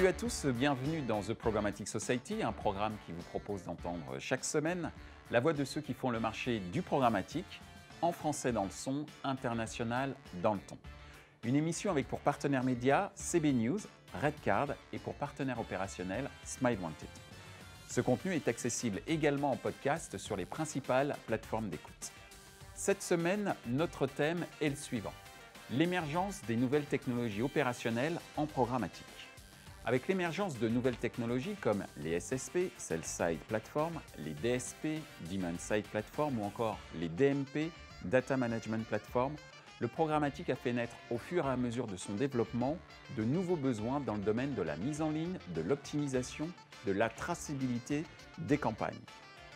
Salut à tous, bienvenue dans The Programmatic Society, un programme qui vous propose d'entendre chaque semaine la voix de ceux qui font le marché du programmatique, en français dans le son, international dans le ton. Une émission avec pour partenaire média CB News, Redcard et pour partenaire opérationnel Smile Wanted. Ce contenu est accessible également en podcast sur les principales plateformes d'écoute. Cette semaine, notre thème est le suivant: l'émergence des nouvelles technologies opérationnelles en programmatique. Avec l'émergence de nouvelles technologies comme les SSP, Sell Side Platform, les DSP, Demand Side Platform ou encore les DMP, Data Management Platform, le programmatique a fait naître au fur et à mesure de son développement de nouveaux besoins dans le domaine de la mise en ligne, de l'optimisation, de la traçabilité des campagnes.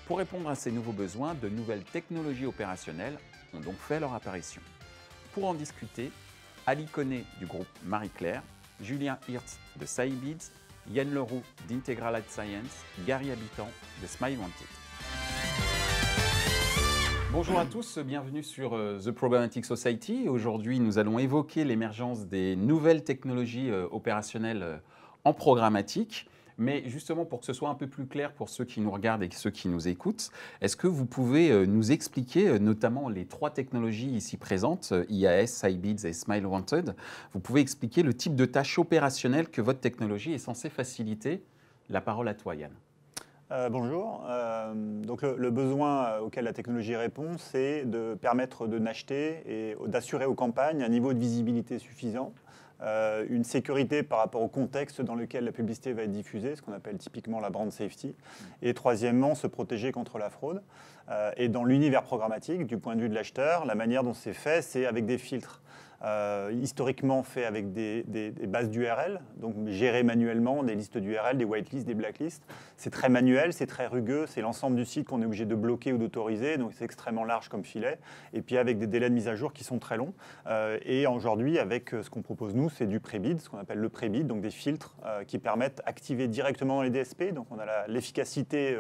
Pour répondre à ces nouveaux besoins, de nouvelles technologies opérationnelles ont donc fait leur apparition. Pour en discuter, Ali Koné du groupe Marie-Claire, Julien Hirtz de Scibids, Yann Leroux d'Integral Ad Science, Gary Habitant de Smile Wanted. Bonjour à tous, bienvenue sur The Programmatic Society. Aujourd'hui, nous allons évoquer l'émergence des nouvelles technologies opérationnelles en programmatique. Mais justement, pour que ce soit un peu plus clair pour ceux qui nous regardent et ceux qui nous écoutent, est-ce que vous pouvez nous expliquer, notamment les trois technologies ici présentes, IAS, Scibids et Smile Wanted, vous pouvez expliquer le type de tâches opérationnelles que votre technologie est censée faciliter? La parole à toi, Yann. Bonjour. Donc le besoin auquel la technologie répond, c'est de permettre de n'acheter et d'assurer aux campagnes un niveau de visibilité suffisant, une sécurité par rapport au contexte dans lequel la publicité va être diffusée, ce qu'on appelle typiquement la brand safety, et troisièmement, se protéger contre la fraude. Et dans l'univers programmatique, du point de vue de l'acheteur, la manière dont c'est fait, c'est avec des filtres. Historiquement fait avec des bases d'URL, donc gérées manuellement, des listes d'URL, des whitelists, des blacklists. C'est très manuel, c'est très rugueux, c'est l'ensemble du site qu'on est obligé de bloquer ou d'autoriser, donc c'est extrêmement large comme filet, et puis avec des délais de mise à jour qui sont très longs. Et aujourd'hui, avec ce qu'on propose nous, c'est du pré-bid, ce qu'on appelle le pré-bid, donc des filtres qui permettent d'activer directement dans les DSP, donc on a l'efficacité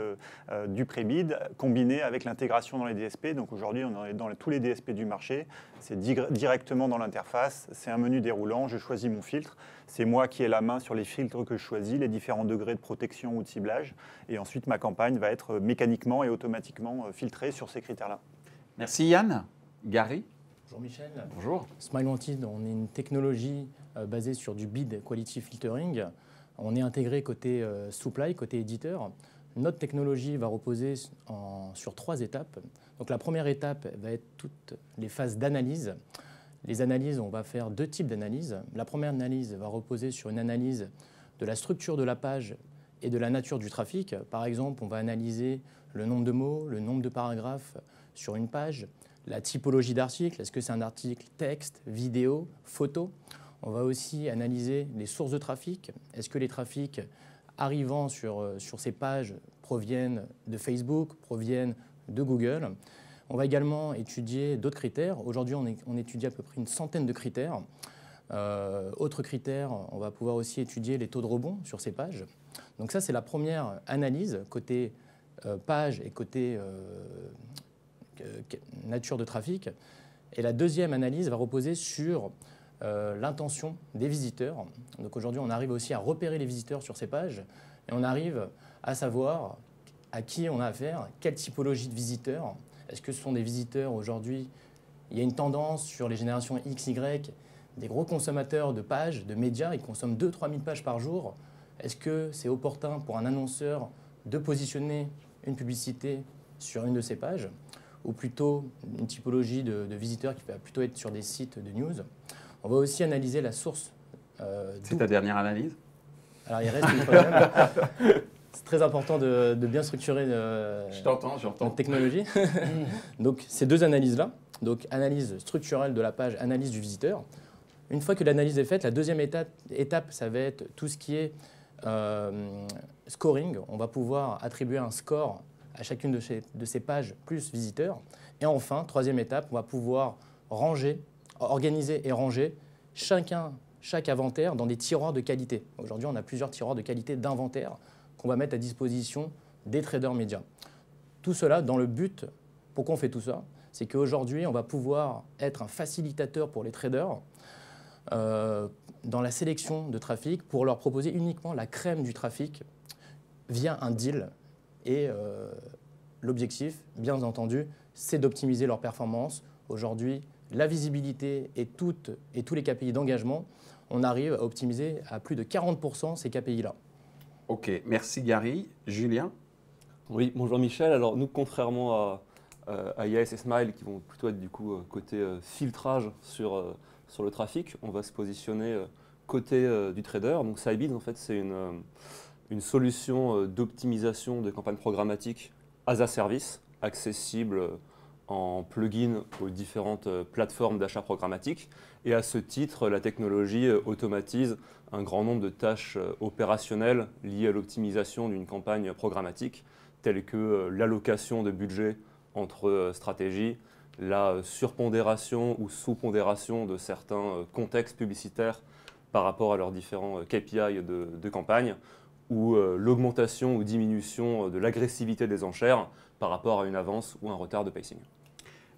du pré-bid combinée avec l'intégration dans les DSP, donc aujourd'hui on est dans tous les DSP du marché, c'est directement dans l'interface, c'est un menu déroulant, je choisis mon filtre, c'est moi qui ai la main sur les filtres que je choisis, les différents degrés de protection ou de ciblage, et ensuite ma campagne va être mécaniquement et automatiquement filtrée sur ces critères-là. Merci Yann. Gary. Bonjour Michel. Bonjour. Smile Wanted, on est une technologie basée sur du bid quality filtering. On est intégré côté supply, côté éditeur. Notre technologie va reposer sur 3 étapes. Donc la première étape va être toutes les phases d'analyse. Les analyses, on va faire 2 types d'analyses. La première analyse va reposer sur une analyse de la structure de la page et de la nature du trafic. Par exemple, on va analyser le nombre de mots, le nombre de paragraphes sur une page, la typologie d'article. Est-ce que c'est un article texte, vidéo, photo? On va aussi analyser les sources de trafic. Est-ce que les trafics arrivant sur ces pages proviennent de Facebook, proviennent de Google? On va également étudier d'autres critères. Aujourd'hui, on étudie à peu près une centaine de critères. Autres critères, on va pouvoir aussi étudier les taux de rebond sur ces pages. Donc ça, c'est la première analyse côté page et côté nature de trafic. Et la deuxième analyse va reposer sur l'intention des visiteurs. Donc aujourd'hui, on arrive aussi à repérer les visiteurs sur ces pages et on arrive à savoir à qui on a affaire, quelle typologie de visiteurs. Est-ce que ce sont des visiteurs aujourd'hui? Il y a une tendance sur les générations X, Y, des gros consommateurs de pages, de médias, ils consomment 2-3 000 pages par jour. Est-ce que c'est opportun pour un annonceur de positionner une publicité sur une de ces pages? Ou plutôt une typologie de visiteurs qui va plutôt être sur des sites de news? On va aussi analyser la source. C'est ta dernière analyse? Alors il reste une troisième. C'est très important de bien structurer notre technologie. Donc ces 2 analyses-là, donc analyse structurelle de la page, analyse du visiteur. Une fois que l'analyse est faite, la deuxième étape, ça va être tout ce qui est scoring. On va pouvoir attribuer un score à chacune de ces pages plus visiteurs. Et enfin, troisième étape, on va pouvoir organiser et ranger chaque inventaire dans des tiroirs de qualité. Aujourd'hui, on a plusieurs tiroirs de qualité d'inventaire qu'on va mettre à disposition des traders médias. Tout cela dans le but, pourquoi on fait tout ça? C'est qu'aujourd'hui, on va pouvoir être un facilitateur pour les traders dans la sélection de trafic pour leur proposer uniquement la crème du trafic via un deal. Et l'objectif, bien entendu, c'est d'optimiser leur performance. Aujourd'hui, la visibilité et tous les KPI d'engagement, on arrive à optimiser à plus de 40% ces KPI-là. Ok, merci Gary. Julien? Oui, bonjour Michel. Alors nous, contrairement à IAS et Smile, qui vont plutôt être du coup côté filtrage sur le trafic, on va se positionner côté du trader. Donc Scibids, en fait, c'est une solution d'optimisation de campagnes programmatiques as a service, accessible en plugin aux différentes plateformes d'achat programmatique. Et à ce titre, la technologie automatise un grand nombre de tâches opérationnelles liées à l'optimisation d'une campagne programmatique, telles que l'allocation de budget entre stratégies, la surpondération ou sous-pondération de certains contextes publicitaires par rapport à leurs différents KPI de campagne, ou l'augmentation ou diminution de l'agressivité des enchères par rapport à une avance ou un retard de pacing.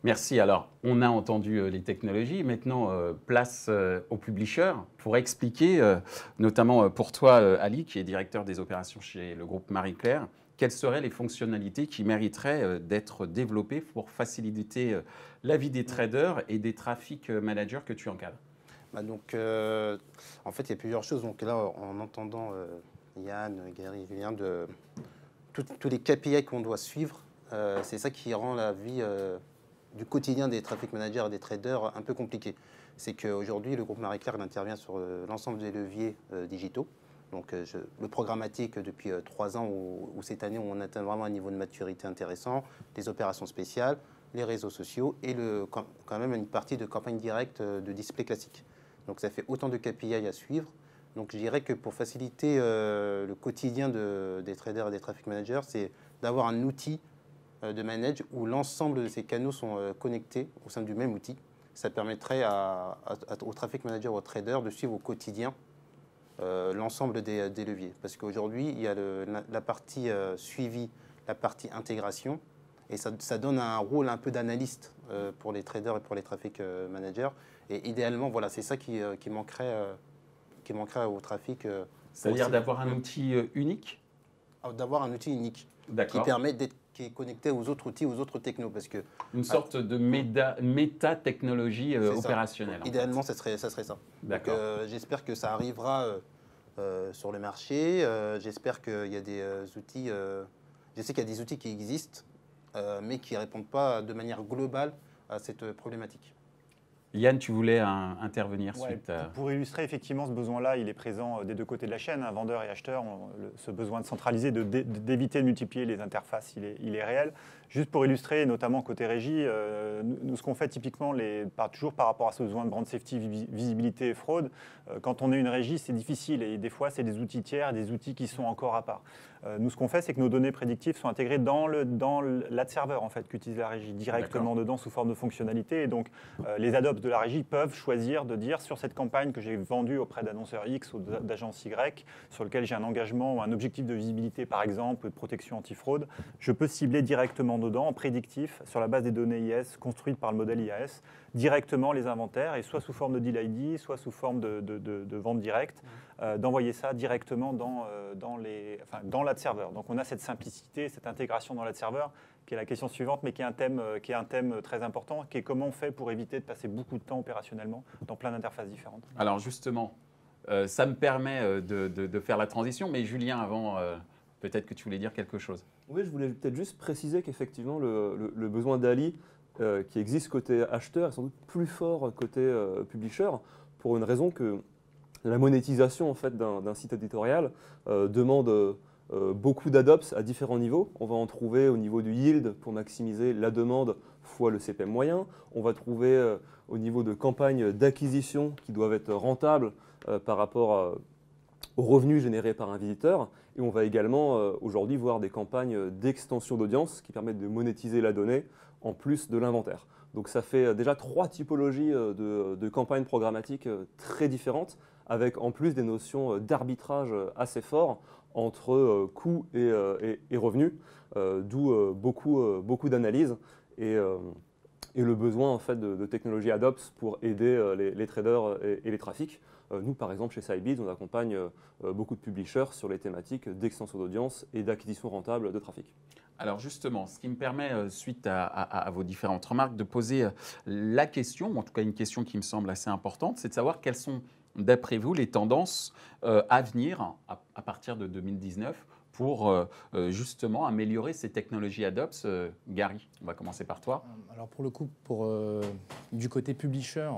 Merci. Alors, on a entendu les technologies. Maintenant, place aux publishers pour expliquer, notamment pour toi, Ali, qui est directeur des opérations chez le groupe Marie-Claire, quelles seraient les fonctionnalités qui mériteraient d'être développées pour faciliter la vie des traders et des traffic managers que tu encadres? Donc, en fait, il y a plusieurs choses. Donc là, en entendant Yann, Gary, Julien, tous les KPI qu'on doit suivre, c'est ça qui rend la vie du quotidien des traffic managers et des traders un peu compliquée. C'est qu'aujourd'hui, le groupe Marie-Claire intervient sur l'ensemble des leviers digitaux. Donc, le programmatique depuis 3 ans, où cette année, on atteint vraiment un niveau de maturité intéressant, les opérations spéciales, les réseaux sociaux et quand même une partie de campagne directe de display classique. Donc, ça fait autant de KPI à suivre. Donc, je dirais que pour faciliter le quotidien des traders et des traffic managers, c'est d'avoir un outil de manage où l'ensemble de ces canaux sont connectés au sein du même outil. Ça permettrait aux traffic managers ou aux traders de suivre au quotidien l'ensemble des leviers. Parce qu'aujourd'hui, il y a la partie suivi, la partie intégration, et ça donne un rôle un peu d'analyste pour les traders et pour les traffic managers. Et idéalement, voilà, c'est ça qui manquerait au trafic. C'est-à-dire d'avoir un outil unique? D'avoir un outil unique qui est connecté aux autres outils, aux autres technos. Parce que, une sorte de méta-technologie opérationnelle. Idéalement, ça serait ça. D'accord. J'espère que ça arrivera sur le marché. J'espère qu'il y a des outils. Je sais qu'il y a des outils qui existent, mais qui ne répondent pas de manière globale à cette problématique. Yann, tu voulais intervenir suite à... Pour illustrer effectivement ce besoin-là, il est présent des deux côtés de la chaîne, vendeurs et acheteurs. Ce besoin de centraliser, d'éviter de multiplier les interfaces, il est réel. Juste pour illustrer, notamment côté régie, nous ce qu'on fait typiquement, toujours par rapport à ce besoin de brand safety, visibilité et fraude, quand on est une régie, c'est difficile et des fois c'est des outils tiers, des outils qui sont encore à part. Nous ce qu'on fait, c'est que nos données prédictives sont intégrées dans l'ad server en fait, qu'utilise la régie directement dedans sous forme de fonctionnalité. Et donc les adopts de la régie peuvent choisir de dire sur cette campagne que j'ai vendue auprès d'annonceur X ou d'agence Y, sur lequel j'ai un engagement ou un objectif de visibilité par exemple, de protection anti-fraude, je peux cibler directement dedans en prédictif sur la base des données IS construites par le modèle IAS directement les inventaires et soit sous forme de deal ID, soit sous forme de vente directe, d'envoyer ça directement dans l'ad server. Donc on a cette simplicité, cette intégration dans l'ad server qui est la question suivante, mais qui est un thème très important, qui est comment on fait pour éviter de passer beaucoup de temps opérationnellement dans plein d'interfaces différentes. Alors justement, ça me permet de faire la transition, mais Julien, avant, peut-être que tu voulais dire quelque chose. Oui, je voulais peut-être juste préciser qu'effectivement, le besoin d'Ali qui existe côté acheteur est sans doute plus fort côté publisher, pour une raison que la monétisation en fait, d'un site éditorial demande beaucoup d'adopts à différents niveaux. On va en trouver au niveau du yield pour maximiser la demande fois le CPM moyen. On va trouver au niveau de campagnes d'acquisition qui doivent être rentables par rapport aux revenus générés par un visiteur. Et on va également aujourd'hui voir des campagnes d'extension d'audience qui permettent de monétiser la donnée en plus de l'inventaire. Donc ça fait déjà 3 typologies de campagnes programmatiques très différentes, avec en plus des notions d'arbitrage assez fort entre coûts et revenus, d'où beaucoup d'analyses et le besoin en fait, de technologies AdOps pour aider les traders et les trafics. Nous, par exemple, chez Scibids, on accompagne beaucoup de publishers sur les thématiques d'extension d'audience et d'acquisition rentable de trafic. Alors justement, ce qui me permet, suite à vos différentes remarques, de poser la question, ou en tout cas une question qui me semble assez importante, c'est de savoir quelles sont, d'après vous, les tendances à venir à partir de 2019 pour justement améliorer ces technologies ADOPS. Gary, on va commencer par toi. Alors pour le coup, du côté publisher,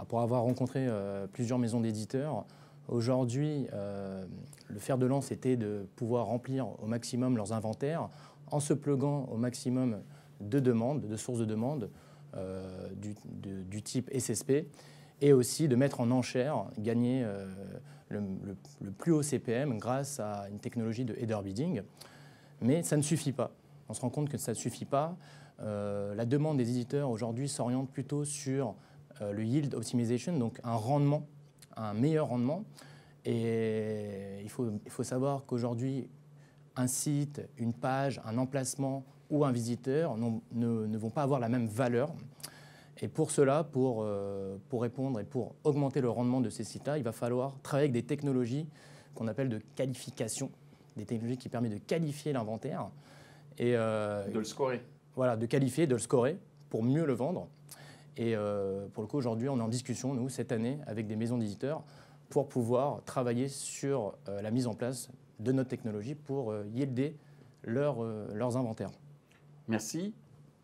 pour avoir rencontré plusieurs maisons d'éditeurs, aujourd'hui, le fer de lance était de pouvoir remplir au maximum leurs inventaires en se pluguant au maximum de demandes, de sources de demandes du type SSP, et aussi de mettre en enchère, gagner le plus haut CPM grâce à une technologie de header bidding. Mais ça ne suffit pas. On se rend compte que ça ne suffit pas. La demande des éditeurs aujourd'hui s'oriente plutôt sur le yield optimization, donc un meilleur rendement. Et il faut savoir qu'aujourd'hui, un site, une page, un emplacement ou un visiteur ne vont pas avoir la même valeur. Et pour cela, pour répondre et pour augmenter le rendement de ces sites-là, il va falloir travailler avec des technologies qu'on appelle de qualification, des technologies qui permettent de qualifier l'inventaire. Et, de le scorer. Voilà, de qualifier, de le scorer pour mieux le vendre. Et pour le coup, aujourd'hui, on est en discussion, nous, cette année, avec des maisons d'éditeurs pour pouvoir travailler sur la mise en place de notre technologie pour yielder leurs inventaires. Merci.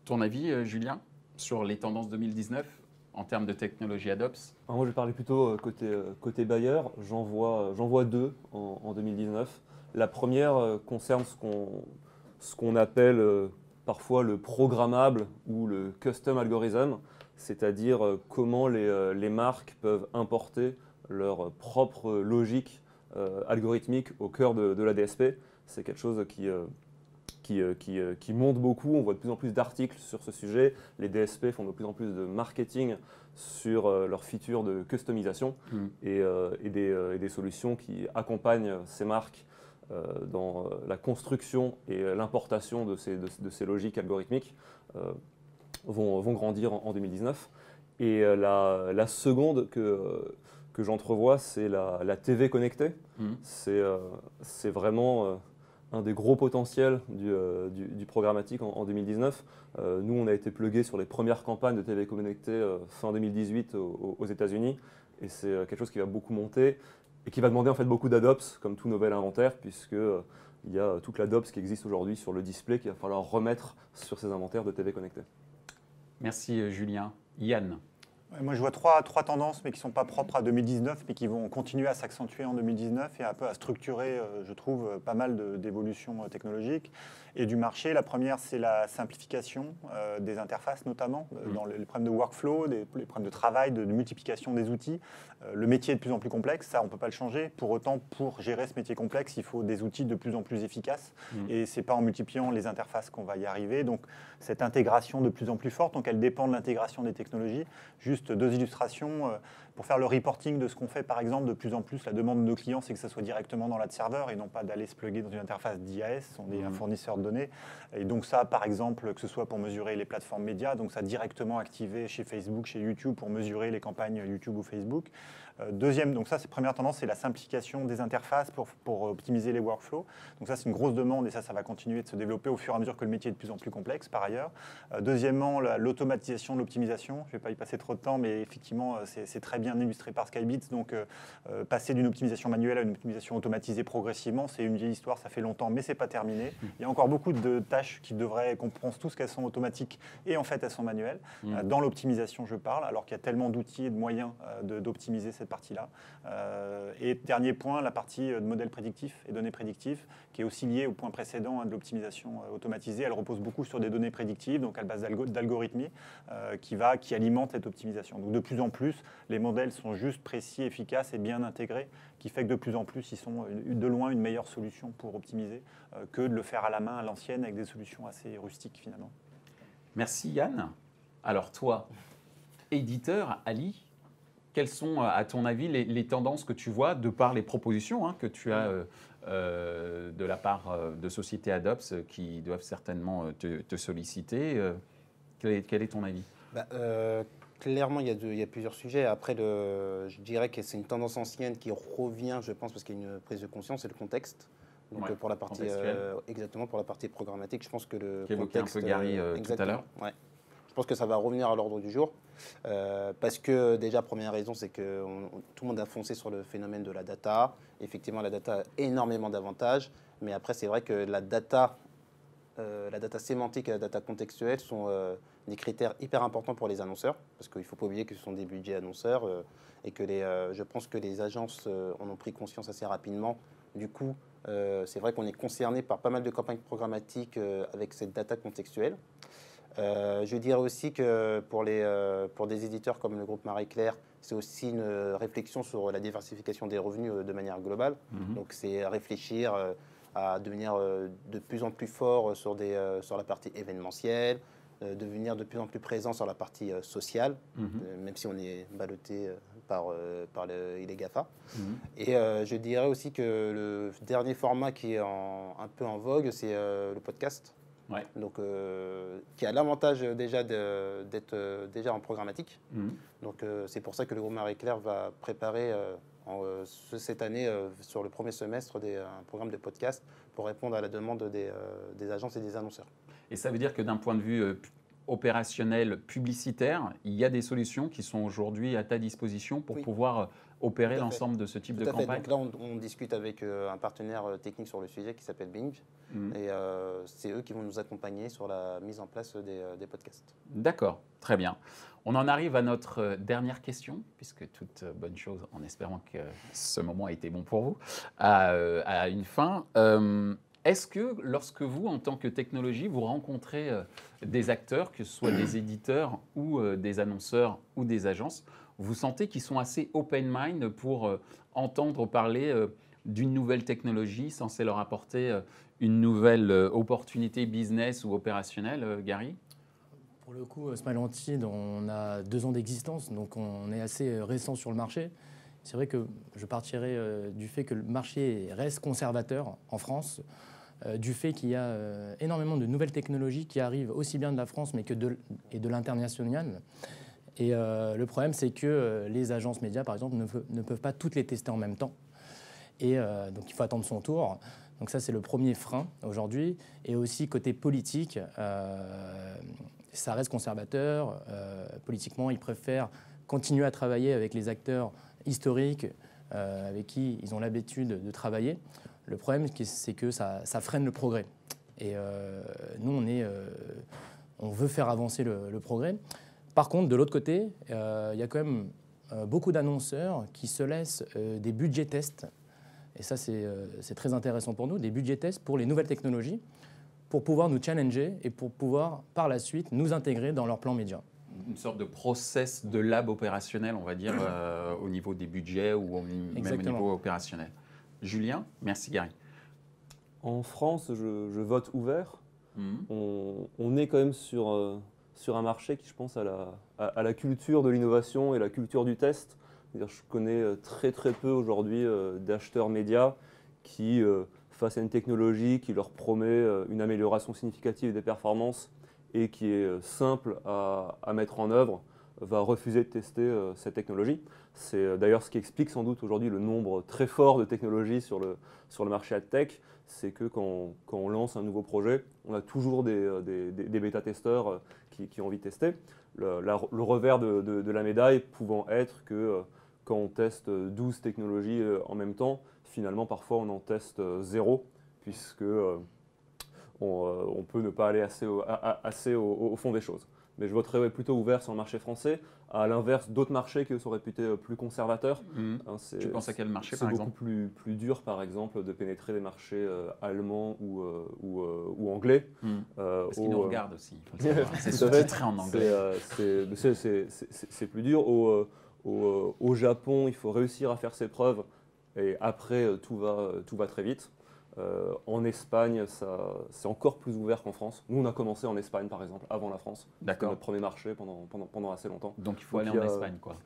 Ton avis, Julien, sur les tendances 2019 en termes de technologie ADOPS? Alors moi, je vais parler plutôt côté buyer. J'en vois deux en 2019. La première concerne ce qu'on appelle parfois le programmable ou le custom algorithm, c'est-à-dire comment les marques peuvent importer leur propre logique algorithmique au cœur de la DSP. C'est quelque chose qui monte beaucoup. On voit de plus en plus d'articles sur ce sujet. Les DSP font de plus en plus de marketing sur leurs features de customisation et des solutions qui accompagnent ces marques dans la construction et l'importation de ces logiques algorithmiques vont grandir en 2019. Et la seconde que j'entrevois, c'est la TV connectée. C'est vraiment un des gros potentiels du programmatique en 2019. Nous, on a été plugués sur les premières campagnes de TV connectée fin 2018 aux États-Unis. Et c'est quelque chose qui va beaucoup monter et qui va demander en fait beaucoup d'ADOPS, comme tout nouvel inventaire, puisqu'il y a toute l'ADOPS qui existe aujourd'hui sur le display qu'il va falloir remettre sur ces inventaires de TV connectée. Merci Julien. Yann? Moi, je vois trois tendances, mais qui ne sont pas propres à 2019, mais qui vont continuer à s'accentuer en 2019 et un peu à structurer, je trouve, pas mal d'évolutions technologiques et du marché. La première, c'est la simplification des interfaces, notamment, dans les problèmes de workflow, les problèmes de travail, de multiplication des outils. Le métier est de plus en plus complexe, ça, on ne peut pas le changer. Pour autant, pour gérer ce métier complexe, il faut des outils de plus en plus efficaces. Et ce n'est pas en multipliant les interfaces qu'on va y arriver. Donc, cette intégration de plus en plus forte, donc elle dépend de l'intégration des technologies. Juste deux illustrations. Pour faire le reporting de ce qu'on fait, par exemple, de plus en plus, la demande de nos clients, c'est que ça soit directement dans l'ad server et non pas d'aller se plugger dans une interface d'IAS. On est un fournisseur de données. Et donc ça, par exemple, que ce soit pour mesurer les plateformes médias, donc ça directement activé chez Facebook, chez YouTube, pour mesurer les campagnes YouTube ou Facebook. Deuxième, donc ça, c'est première tendance, c'est la simplification des interfaces pour optimiser les workflows. Donc ça, c'est une grosse demande et ça va continuer de se développer au fur et à mesure que le métier est de plus en plus complexe, par ailleurs. Deuxièmement, l'automatisation de l'optimisation. Je ne vais pas y passer trop de temps, mais effectivement, c'est très bien illustré par Scibids. Donc, passer d'une optimisation manuelle à une optimisation automatisée progressivement, c'est une vieille histoire, ça fait longtemps, mais ce n'est pas terminé. Il y a encore beaucoup de tâches qu'on pense tous qu'elles sont automatiques et en fait, elles sont manuelles. Dans l'optimisation, je parle, alors qu'il y a tellement d'outils et de moyens d'optimiser cette partie-là. Et dernier point, la partie de modèles prédictifs et données prédictives, qui est aussi liée au point précédent de l'optimisation automatisée. Elle repose beaucoup sur des données prédictives, donc à base d'algorithmie, qui alimente cette optimisation. Donc de plus en plus, les modèles sont juste précis, efficaces et bien intégrés, qui fait que de plus en plus, ils sont de loin une meilleure solution pour optimiser que de le faire à la main, à l'ancienne, avec des solutions assez rustiques finalement. Merci Yann. Alors toi, éditeur, Ali, quelles sont, à ton avis, les tendances que tu vois de par les propositions que tu as de la part de sociétés ADOPS qui doivent certainement te solliciter? Quel est ton avis? clairement, il y a plusieurs sujets. Après, je dirais que c'est une tendance ancienne qui revient, je pense, parce qu'il y a une prise de conscience, c'est le contexte. Donc Ouais, pour la partie, exactement, pour la partie programmatique, je pense que le Qu'évoquait un peu Gary tout à l'heure. Ouais. Je pense que ça va revenir à l'ordre du jour. Parce que déjà, première raison, c'est que tout le monde a foncé sur le phénomène de la data. Effectivement, la data a énormément d'avantages. Mais après, c'est vrai que la data sémantique et la data contextuelle sont des critères hyper importants pour les annonceurs. Parce qu'il ne faut pas oublier que ce sont des budgets annonceurs. Et que je pense que les agences en ont pris conscience assez rapidement. Du coup, c'est vrai qu'on est concerné par pas mal de campagnes programmatiques avec cette data contextuelle. Je dirais aussi que pour des éditeurs comme le groupe Marie-Claire, c'est aussi une réflexion sur la diversification des revenus de manière globale. Donc c'est réfléchir à devenir de plus en plus fort sur la partie événementielle, devenir de plus en plus présent sur la partie sociale, même si on est ballotté par les GAFA. Et je dirais aussi que le dernier format qui est un peu en vogue, c'est le podcast. Ouais. Donc, qui a l'avantage déjà d'être déjà en programmatique. Donc, c'est pour ça que le groupe Marie-Claire va préparer cette année, sur le premier semestre, un programme de podcast pour répondre à la demande des agences et des annonceurs. Et ça veut dire que d'un point de vue opérationnel, publicitaire, il y a des solutions qui sont aujourd'hui à ta disposition pour pouvoir opérer l'ensemble de ce type de campagne. Donc là, on discute avec un partenaire technique sur le sujet qui s'appelle Binge. Et c'est eux qui vont nous accompagner sur la mise en place des podcasts. D'accord, très bien. On en arrive à notre dernière question, puisque toute bonne chose, en espérant que ce moment a été bon pour vous, a une fin. Est-ce que lorsque vous, en tant que technologie, vous rencontrez des acteurs, que ce soit des éditeurs ou des annonceurs ou des agences, vous sentez qu'ils sont assez open mind pour entendre parler d'une nouvelle technologie censée leur apporter une nouvelle opportunité business ou opérationnelle, Gary ? Pour le coup, Smileantide, on a 2 ans d'existence, donc on est assez récent sur le marché. C'est vrai que je partirais du fait que le marché reste conservateur en France, du fait qu'il y a énormément de nouvelles technologies qui arrivent aussi bien de la France mais que de l'international. Et le problème, c'est que les agences médias, par exemple, ne peuvent pas toutes les tester en même temps. Et donc, il faut attendre son tour. Donc ça, c'est le premier frein aujourd'hui. Et aussi, côté politique, ça reste conservateur. Politiquement, ils préfèrent continuer à travailler avec les acteurs historiques avec qui ils ont l'habitude de travailler. Le problème, c'est que ça freine le progrès. Et nous, on veut faire avancer le progrès. Par contre, de l'autre côté, il y a quand même beaucoup d'annonceurs qui se laissent des budgets tests. Et ça, c'est très intéressant pour nous, des budgets tests pour les nouvelles technologies, pour pouvoir nous challenger et pour pouvoir, par la suite, nous intégrer dans leur plan média. Une sorte de process de lab opérationnel, on va dire, au niveau des budgets ou même au niveau opérationnel. Julien, merci Gary. En France, je vote ouvert. On est quand même sur un marché qui, je pense, à la culture de l'innovation et la culture du test. C'est-à-dire, je connais très peu aujourd'hui d'acheteurs médias qui, face à une technologie qui leur promet une amélioration significative des performances et qui est simple à mettre en œuvre, va refuser de tester cette technologie. C'est d'ailleurs ce qui explique sans doute aujourd'hui le nombre très fort de technologies sur le marché AdTech. C'est que quand on lance un nouveau projet, on a toujours des bêta-testeurs qui ont envie de tester. Le revers de la médaille pouvant être que quand on teste 12 technologies en même temps, finalement parfois on en teste 0, puisque on peut ne pas aller assez au fond des choses. Mais je voterais plutôt ouvert sur le marché français, à l'inverse d'autres marchés qui sont réputés plus conservateurs. Tu penses à quel marché, par exemple ? C'est beaucoup plus dur, par exemple, de pénétrer les marchés allemands ou anglais. Parce qu'ils nous regardent aussi, il faut le savoir. C'est sous-titré en anglais. C'est plus dur. Au Japon, il faut réussir à faire ses preuves et après, tout va très vite. En Espagne, c'est encore plus ouvert qu'en France. Nous, on a commencé en Espagne, par exemple, avant la France. D'accord. C'était notre premier marché pendant assez longtemps. Donc, il faut aller en Espagne, quoi.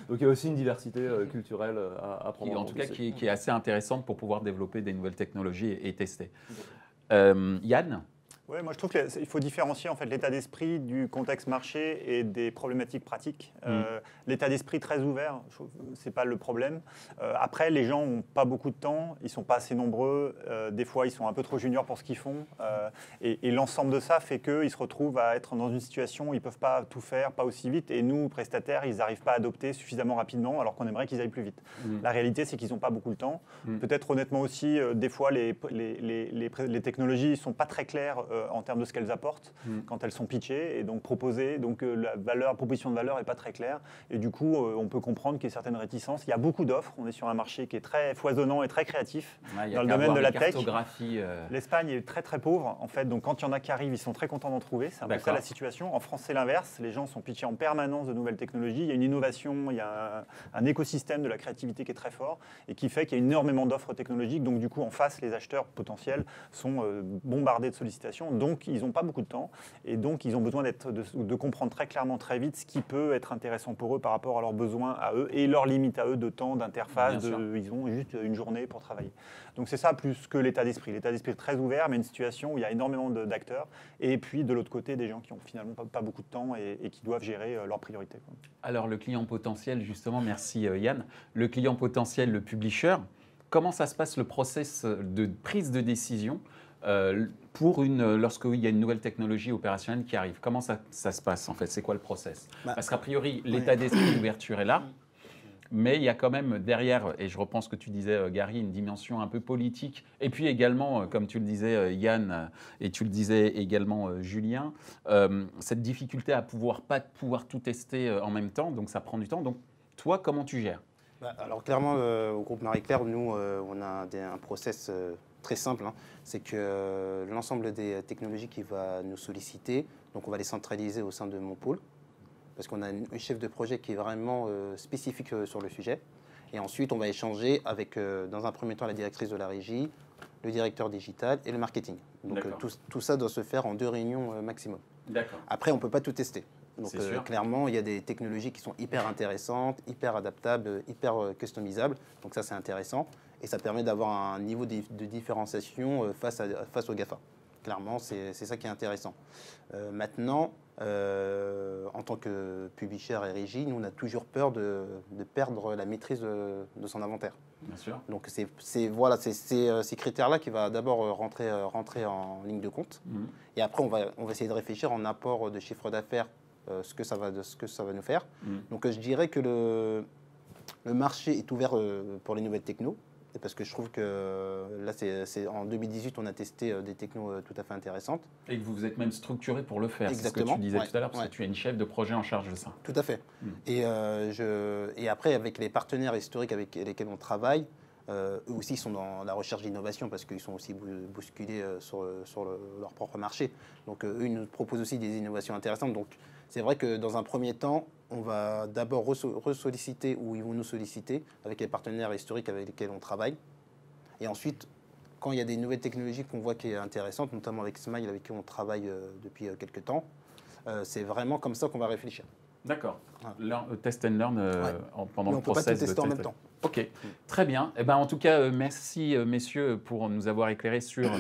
Donc, il y a aussi une diversité culturelle à prendre en compte. En tout cas, qui est assez intéressante pour pouvoir développer des nouvelles technologies et tester. Yann, Ouais, moi je trouve qu'il faut différencier en fait l'état d'esprit du contexte marché et des problématiques pratiques. L'état d'esprit très ouvert, c'est pas le problème. Après, les gens n'ont pas beaucoup de temps, ils sont pas assez nombreux, des fois ils sont un peu trop juniors pour ce qu'ils font, et l'ensemble de ça fait qu'ils se retrouvent à être dans une situation où ils peuvent pas tout faire, pas aussi vite, et nous, prestataires, ils n'arrivent pas à adopter suffisamment rapidement alors qu'on aimerait qu'ils aillent plus vite. La réalité, c'est qu'ils n'ont pas beaucoup de temps. Peut-être honnêtement aussi, des fois, les technologies ne sont pas très claires en termes de ce qu'elles apportent quand elles sont pitchées et donc proposées. Donc la proposition de valeur n'est pas très claire. Et du coup, on peut comprendre qu'il y a certaines réticences. Il y a beaucoup d'offres. On est sur un marché qui est très foisonnant et très créatif dans le domaine de la tech. L'Espagne est très très pauvre en fait. Donc quand il y en a qui arrivent, ils sont très contents d'en trouver. C'est un peu ça la situation. En France, c'est l'inverse. Les gens sont pitchés en permanence de nouvelles technologies. Il y a une innovation, il y a un écosystème de la créativité qui est très fort et qui fait qu'il y a énormément d'offres technologiques. Donc du coup, en face, les acheteurs potentiels sont bombardés de sollicitations. Donc ils n'ont pas beaucoup de temps et donc ils ont besoin de comprendre très clairement, très vite ce qui peut être intéressant pour eux par rapport à leurs besoins à eux et leurs limites à eux de temps, d'interface. Ils ont juste une journée pour travailler. Donc c'est ça plus que l'état d'esprit. L'état d'esprit est très ouvert, mais une situation où il y a énormément d'acteurs et puis de l'autre côté des gens qui n'ont finalement pas beaucoup de temps et qui doivent gérer leurs priorités. Alors le client potentiel, justement, merci Yann, le client potentiel, le publisher, comment ça se passe le process de prise de décision lorsqu'il y a une nouvelle technologie opérationnelle qui arrive? Comment ça se passe en fait? C'est quoi le process? Parce qu'a priori, l'état d'esprit d'ouverture est là, mais il y a quand même derrière, et je reprends ce que tu disais Gary, une dimension un peu politique, et puis également, comme tu le disais Yann, et tu le disais également Julien, cette difficulté à pas pouvoir tout tester en même temps, donc ça prend du temps. Donc toi, comment tu gères? Alors clairement, au groupe Marie-Claire, nous, on a un process très simple, c'est que l'ensemble des technologies qui va nous solliciter, donc on va les centraliser au sein de mon pôle, parce qu'on a un chef de projet qui est vraiment spécifique sur le sujet. Et ensuite, on va échanger avec, dans un premier temps, la directrice de la régie, le directeur digital et le marketing. Donc tout ça doit se faire en 2 réunions maximum. Après, on ne peut pas tout tester. Donc clairement, il y a des technologies qui sont hyper intéressantes, hyper adaptables, hyper customisables. Donc ça, c'est intéressant. Et ça permet d'avoir un niveau de différenciation face aux GAFA. Clairement, c'est ça qui est intéressant. Maintenant, en tant que publisher et régie, nous, on a toujours peur de perdre la maîtrise de son inventaire. Bien sûr. Donc c'est ces critères-là qui va d'abord rentrer en ligne de compte. Et après, on va essayer de réfléchir en apport de chiffre d'affaires, ce que ça va nous faire. Donc je dirais que le marché est ouvert pour les nouvelles technos. Parce que je trouve que là, en 2018, on a testé des technos tout à fait intéressantes. Et que vous vous êtes même structuré pour le faire. Exactement. C'est ce que tu disais tout à l'heure, parce que tu es une chef de projet en charge de ça. Tout à fait. Et après, avec les partenaires historiques avec lesquels on travaille, eux aussi sont dans la recherche d'innovation parce qu'ils sont aussi bousculés sur leur propre marché. Donc eux, ils nous proposent aussi des innovations intéressantes. Donc c'est vrai que dans un premier temps, on va d'abord ressolliciter ou ils vont nous solliciter avec les partenaires historiques avec lesquels on travaille. Et ensuite, quand il y a des nouvelles technologies qu'on voit qui est intéressantes, notamment avec Smile avec qui on travaille depuis quelques temps, c'est vraiment comme ça qu'on va réfléchir. D'accord. Test and learn pendant le process. On ne peut pas tout tester en même temps. Ok, très bien. Eh ben, en tout cas, merci messieurs pour nous avoir éclairé sur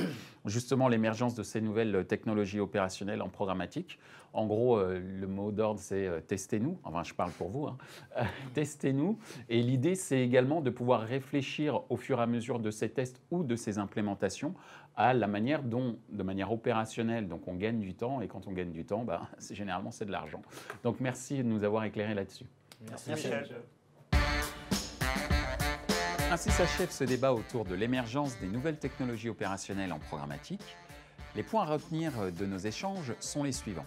justement l'émergence de ces nouvelles technologies opérationnelles en programmatique. En gros, le mot d'ordre, c'est testez-nous. Enfin, je parle pour vous. Testez-nous. Et l'idée, c'est également de pouvoir réfléchir au fur et à mesure de ces tests ou de ces implémentations à la manière dont, de manière opérationnelle, donc on gagne du temps. Et quand on gagne du temps, généralement, c'est de l'argent. Donc, merci de nous avoir éclairé là-dessus. Merci Michel. Ainsi s'achève ce débat autour de l'émergence des nouvelles technologies opérationnelles en programmatique. Les points à retenir de nos échanges sont les suivants.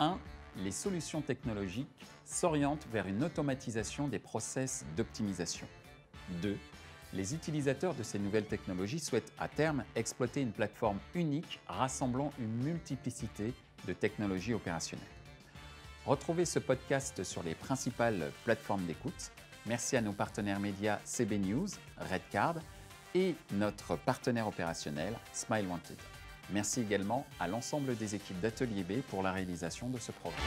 1. Les solutions technologiques s'orientent vers une automatisation des process d'optimisation. 2. Les utilisateurs de ces nouvelles technologies souhaitent à terme exploiter une plateforme unique rassemblant une multiplicité de technologies opérationnelles. Retrouvez ce podcast sur les principales plateformes d'écoute. Merci à nos partenaires médias CB News, Redcard et notre partenaire opérationnel Smile Wanted. Merci également à l'ensemble des équipes d'Atelier B pour la réalisation de ce programme.